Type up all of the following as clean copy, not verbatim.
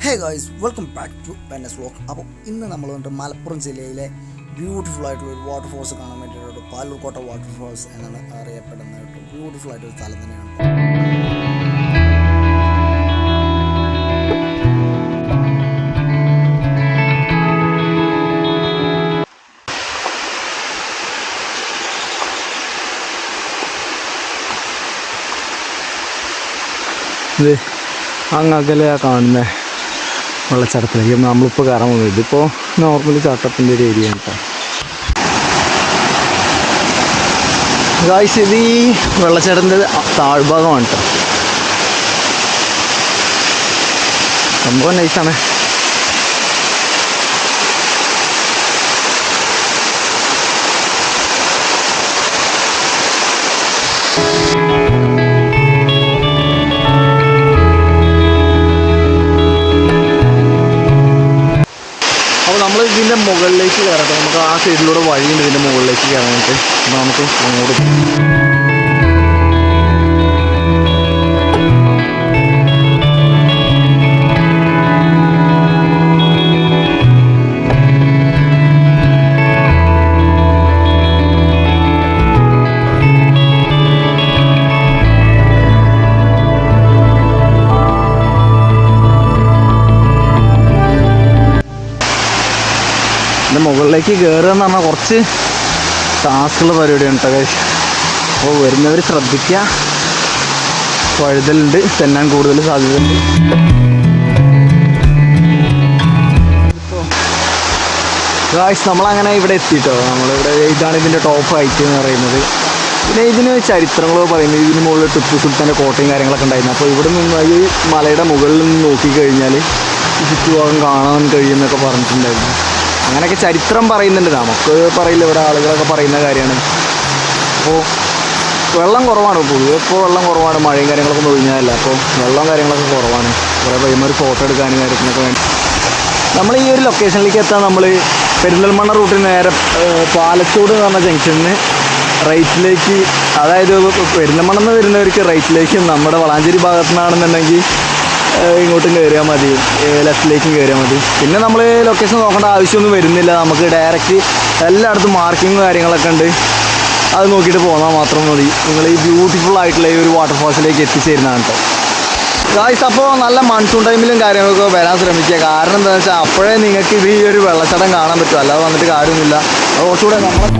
Hey guys, welcome back to പെന്നസ് vlog. അപ്പോൾ ഇന്ന് നമ്മൾ വന്നിട്ട് മലപ്പുറം ജില്ലയിലെ ബ്യൂട്ടിഫുൾ ആയിട്ടുള്ള ഒരു വാട്ടർഫോൾസ് കാണാൻ വേണ്ടിയിട്ട് പാലൂർക്കോട്ട വാട്ടർഫോൾസ് എന്നാണ് അറിയപ്പെടുന്ന ബ്യൂട്ടിഫുൾ ആയിട്ടൊരു സ്ഥലം തന്നെയാണ്. ഇത് അങ്ങകലെ കാണുന്ന വെള്ളച്ചാട്ടത്തിലേക്ക് നമ്മളിപ്പോൾ കയറാൻ പോകുന്നത്. ഇതിപ്പോൾ നോർമലി ചാട്ടത്തിൻ്റെ ഒരു ഏരിയ ആണ് കേട്ടോ. ഗായ്സ്, ഇത് ഈ വെള്ളച്ചാട്ടത്തിൻ്റെ താഴ്ഭാഗമാണ് കേട്ടോ. സംഭവം നൈസാണ്. അപ്പോൾ നമ്മൾ ഇതിൻ്റെ മുകളിലേക്ക് കയറട്ടെ. നമുക്ക് ആ സൈഡിലൂടെ വഴിയുണ്ട് ഇതിൻ്റെ മുകളിലേക്ക് കയറാനായിട്ട്. അപ്പോൾ നമുക്ക് അങ്ങോട്ട് മുകളിലേക്ക് കയറുക എന്ന് പറഞ്ഞാൽ കുറച്ച് ടാസ്കുള്ള പരിപാടിയാണ് കേട്ടോ ഗൈസ്. അപ്പോൾ വരുന്നവർ ശ്രദ്ധിക്കുക. വഴുതലുണ്ട്, തെന്നാൻ കൂടുതൽ സാധ്യതയുണ്ട്. ഗൈസ്, നമ്മളങ്ങനെ ഇവിടെ എത്തിയിട്ടോ. നമ്മളിവിടെ ഇതാണ് ഇതിൻ്റെ ടോപ്പ് ഹൈറ്റ് എന്ന് പറയുന്നത്. പിന്നെ ഇതിന് ചരിത്രങ്ങളോ പറയുന്നത് ഇതിന് മുകളിൽ ടിപ്പു സുൽത്താൻ്റെ കോട്ടയും കാര്യങ്ങളൊക്കെ ഉണ്ടായിരുന്നു. അപ്പോൾ ഇവിടെ നിന്ന് ഈ മലയുടെ മുകളിൽ നിന്ന് നോക്കിക്കഴിഞ്ഞാൽ ചുറ്റുഭാഗം കാണാൻ കഴിയുമെന്നൊക്കെ പറഞ്ഞിട്ടുണ്ടായിരുന്നു. അങ്ങനെയൊക്കെ ചരിത്രം പറയുന്നുണ്ട്, നമുക്ക് പറയില്ല, ഇവിടെ ആളുകളൊക്കെ പറയുന്ന കാര്യമാണ്. അപ്പോൾ വെള്ളം കുറവാണ്, പൊതുവെ ഇപ്പോൾ വെള്ളം കുറവാണ്. മഴയും കാര്യങ്ങളൊക്കെ ഒന്നും ഒഴിഞ്ഞാലല്ല, അപ്പോൾ വെള്ളം കാര്യങ്ങളൊക്കെ കുറവാണ്. കുറേ പയ്യന്മാർ ഫോട്ടോ എടുക്കാനും കാര്യത്തിനൊക്കെ വേണ്ടി. നമ്മൾ ഈ ഒരു ലൊക്കേഷനിലേക്ക് എത്താൻ നമ്മൾ പെരിന്തൽമണ്ണ റൂട്ടിൽ നേരെ പാലച്ചോട് എന്ന് പറഞ്ഞ ജംഗ്ഷനിൽ റൈറ്റിലേക്ക്, അതായത് പെരിന്തൽമണ്ണ നിന്ന് വരുന്നവർക്ക് റൈറ്റിലേക്കും, നമ്മുടെ വളാഞ്ചേരി ഭാഗത്തു നിന്നാണെന്നുണ്ടെങ്കിൽ ഇങ്ങോട്ടും കയറിയാൽ മതി, ലെഫ്റ്റിലേക്കും കയറിയാൽ മതി. പിന്നെ നമ്മൾ ലൊക്കേഷൻ നോക്കേണ്ട ആവശ്യമൊന്നും വരുന്നില്ല. നമുക്ക് ഡയറക്റ്റ് എല്ലായിടത്തും മാർക്കിങ്ങും കാര്യങ്ങളൊക്കെ ഉണ്ട്. അത് നോക്കിയിട്ട് പോന്നാൽ മാത്രം മതി. നിങ്ങൾ ഈ ബ്യൂട്ടിഫുൾ ആയിട്ടുള്ള ഈ ഒരു വാട്ടർഫോൾസിലേക്ക് എത്തിച്ചേരുന്നതാണ് കേട്ടോ ഗായ്സ്. അപ്പോൾ നല്ല മൺസൂൺ ടൈമിലും കാര്യങ്ങളൊക്കെ വരാൻ ശ്രമിക്കുക. കാരണം എന്താണെന്ന് വെച്ചാൽ അപ്പോഴേ നിങ്ങൾക്ക് ഇത് ഈ ഒരു വെള്ളച്ചാട്ടം കാണാൻ പറ്റും, അല്ലാതെ വന്നിട്ട് കാര്യമൊന്നുമില്ല. അത് കുറച്ചുകൂടെ നമ്മളെ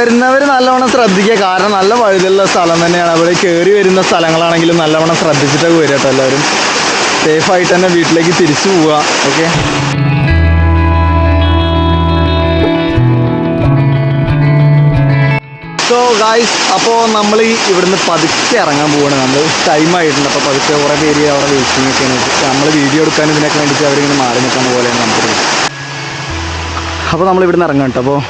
വരുന്നവർ നല്ലവണ്ണം ശ്രദ്ധിക്കുക. കാരണം നല്ല വഴുതുള്ള സ്ഥലം തന്നെയാണ്. അവിടെ കയറി വരുന്ന സ്ഥലങ്ങളാണെങ്കിലും നല്ലവണ്ണം ശ്രദ്ധിച്ചിട്ടൊക്കെ വരിക കേട്ടോ. എല്ലാവരും സേഫായിട്ട് തന്നെ വീട്ടിലേക്ക് തിരിച്ചു പോവുക. ഓക്കെ, സോ ഗായ്സ്, അപ്പോൾ നമ്മൾ ഇവിടുന്ന് പതുക്കെ ഇറങ്ങാൻ പോവുകയാണ്. നമ്മൾ ടൈമായിട്ടുണ്ട്. അപ്പോൾ പതുക്കെ കുറേ പേര് അവിടെ വെയിറ്റിംഗ് ഒക്കെ ആണ്. നമ്മൾ വീഡിയോ എടുക്കാൻ ഇതിനൊക്കെ വേണ്ടിയിട്ട് അവരിങ്ങനെ മാറി നിൽക്കുന്ന പോലെയാണ് നമുക്ക്. അപ്പോൾ നമ്മൾ ഇവിടുന്ന് ഇറങ്ങാം കേട്ടോ. അപ്പോൾ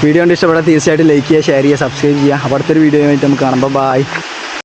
വീഡിയോ കണ്ട് ഇഷ്ടപ്പെട്ടാൽ തീർച്ചയായിട്ടും ലൈക്ക് ചെയ്യുക, ഷെയർ ചെയ്യുക, സബ്സ്ക്രൈബ് ചെയ്യുക. അപ്പോൾ അടുത്തൊരു വീഡിയോ ആയിട്ട് നമുക്ക് കാണുമ്പോൾ ബൈ.